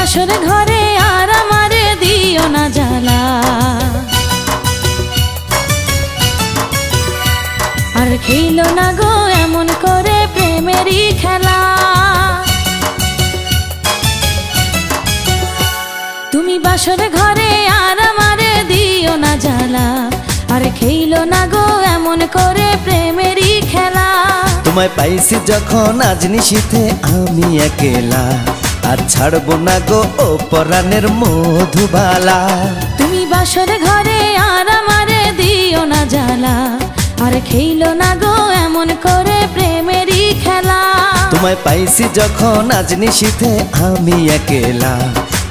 বাসর ঘরে আর আমারে দিও না জ্বালা, আর খেলো না গো এমন করে প্রেমেরই খেলা। তুমি বাসর ঘরে আর আমারে দিও না জ্বালা, আর খেলো না গো এমন করে প্রেমেরই খেলা। তোমায় পাইছি যখন আজ নিশীথে আমি একেলা, আর ছাড়বো না গো ও পরাণের মধুবালা। তুমি বাসর ঘরে আর আমারে দিও না জ্বালা, আর খেলো না গো এমন করে প্রেমেরই খেলা। তোমায় পাইছি যখন আজ নিশীথে আমি একেলা,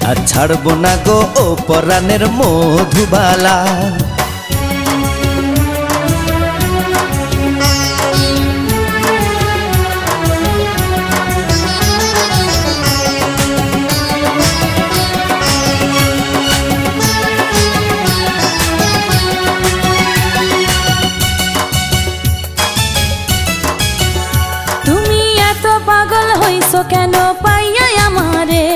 আর ছাড়বো না গো ও পরাণের মধুবালা। পাগল হইছো কেন পাইয়া আমারে,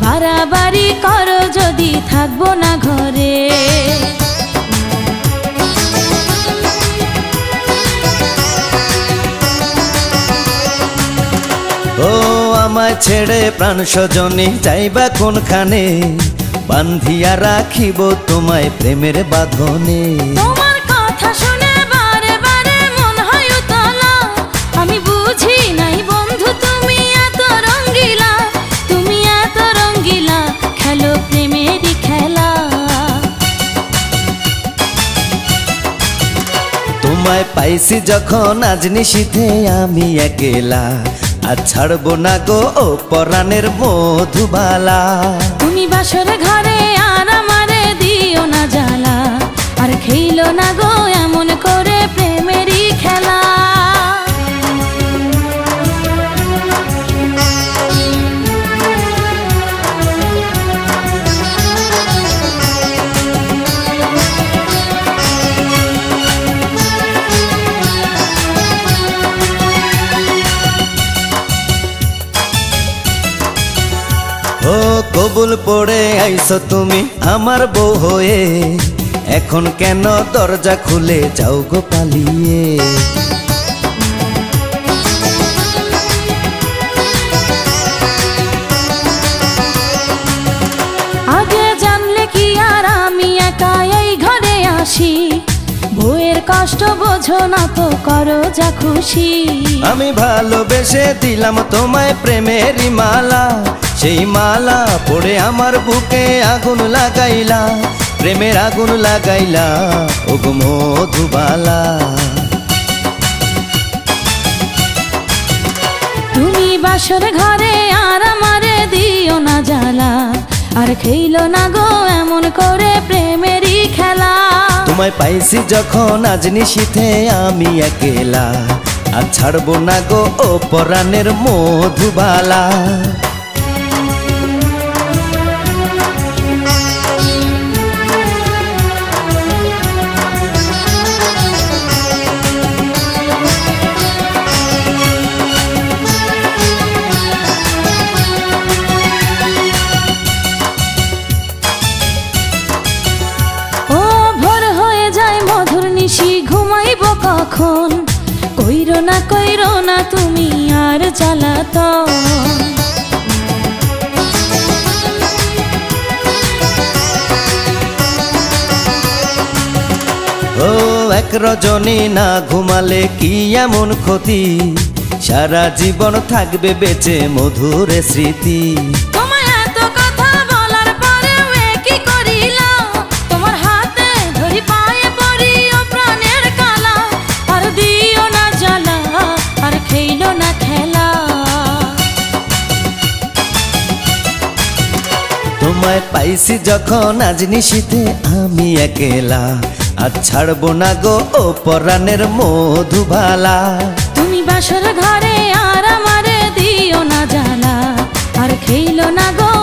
বাড়াবাড়ি করো যদি থাকবো না ঘরে। ও আমায় ছেড়ে প্রাণ স্বজনে যাইবা কোনখানে, বান্ধিয়া রাখিব তোমায় প্রেমের বাঁধনে। তোমার কথা শুনে বারে বারে মন হয় উতলা, আমি বুঝি নাই বন্ধু তুমি এত রঙ্গিলা, তুমি এত রঙ্গিলা খেলো প্রেমেরই খেলা। তোমায় পাইছি যখন আজ নিশীথে আমি একেলা, আর ছাড়বো না গো ও পরাণের মধুবালা। তুমি বাসর ঘরে আর আমারে দিও না জ্বালা, আর খেলো না গো এমন করে প্রেমেরই খেলা। ও কবুল পড়ে আইছো তুমি আমার বউ হয়ে, এখন কেন দরজা খুলে যাও গো পালিয়ে। আগে জানলে কি আর আমি একা এই ঘরে আসি, বউয়ের কষ্ট বোঝো না তো করো যা খুশি। আমি ভালোবেসে দিলাম তোমায় প্রেমেরই মালা, সেই মালা পড়ে আমার বুকে আগুন লাগাইলা, প্রেমের আগুন লাগাইলা ও গো মধুবালা। তুমি বাসর ঘরে আর আমারে দিও না জ্বালা, আর খেলো না গো এমন করে প্রেমেরই খেলা। তোমায় পাইছি যখন আজ নিশীথে আমি একেলা, আর ছাড়বো না গো ও পরাণের মধুবালা। ঘুমাইব কখন, কইরো না তুমি আর জ্বালাতন। ও এক রজনী না ঘুমালে কি এমন ক্ষতি, সারা জীবন থাকবে বেঁচে মধুর স্মৃতি। তোমায় পাইছি যখন আজ নিশীথে আমি একেলা, আর ছাড়বো না গো ও পরাণের মধুবালা। তুমি বাসর ঘরে আর আমারে দিও না জ্বালা, আর খেলো না গো